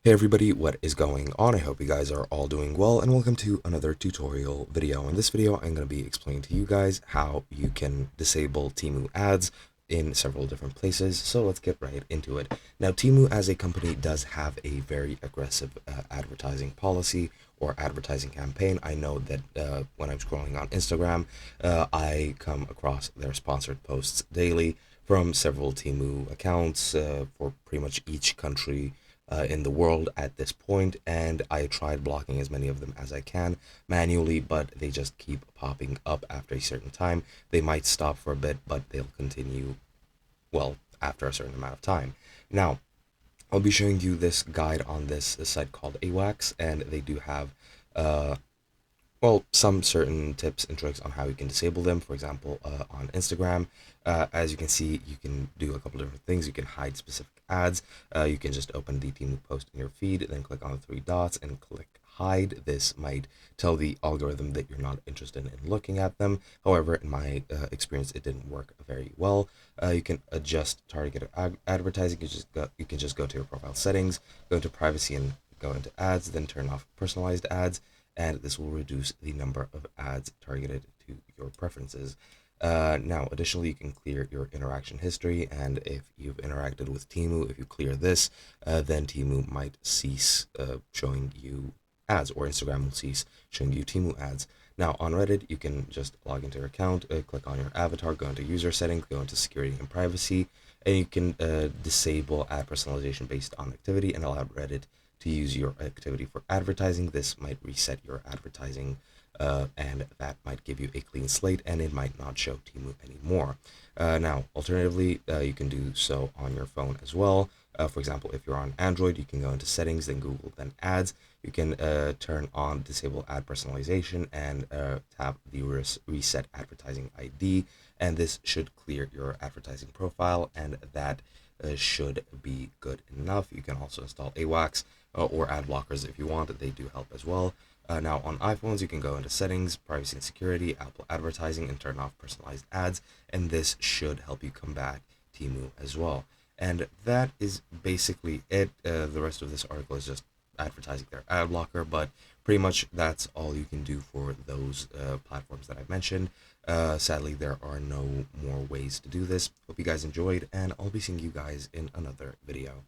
Hey everybody, what is going on? I hope you guys are all doing well, and welcome to another tutorial video. In this video, I'm going to be explaining to you guys how you can disable Temu ads in several different places. So let's get right into it. Now, Temu as a company does have a very aggressive advertising policy or advertising campaign. I know that when I'm scrolling on Instagram, I come across their sponsored posts daily from several Temu accounts for pretty much each country in the world at this point, and I tried blocking as many of them as I can manually, but they just keep popping up after a certain time. They might stop for a bit, but they'll continue, well, after a certain amount of time. Now, I'll be showing you this guide on this site called AWACS, and they do have uh, well, some certain tips and tricks on how you can disable them. For example, on Instagram, as you can see, you can do a couple different things. You can hide specific ads. You can just open the Temu post in your feed, then click on the three dots and click hide. This might tell the algorithm that you're not interested in looking at them. However, in my experience, it didn't work very well. You can adjust targeted advertising. You can just go to your profile settings, go to privacy, and go into ads, then turn off personalized ads, and this will reduce the number of ads targeted to your preferences. Now, additionally, you can clear your interaction history, and if you've interacted with Temu, if you clear this, then Temu might cease showing you ads, or Instagram will cease showing you Temu ads. Now, on Reddit, you can just log into your account, click on your avatar, go into user settings, go into security and privacy, and you can disable ad personalization based on activity and allow Reddit to use your activity for advertising. This might reset your advertising, and that might give you a clean slate, and it might not show Temu anymore. Now, alternatively, you can do so on your phone as well. For example, if you're on Android, you can go into settings, then Google, then ads. You can turn on disable ad personalization and tap the reset advertising ID, and this should clear your advertising profile, and that should be good enough. You can also install AWACS or ad blockers if you want. They do help as well. Now on iPhones, you can go into settings, privacy and security, Apple advertising, and turn off personalized ads, and this should help you combat Temu as well. And that is basically it. The rest of this article is just advertising their ad blocker, but pretty much that's all you can do for those platforms that I mentioned. Sadly, there are no more ways to do this. Hope you guys enjoyed, and I'll be seeing you guys in another video.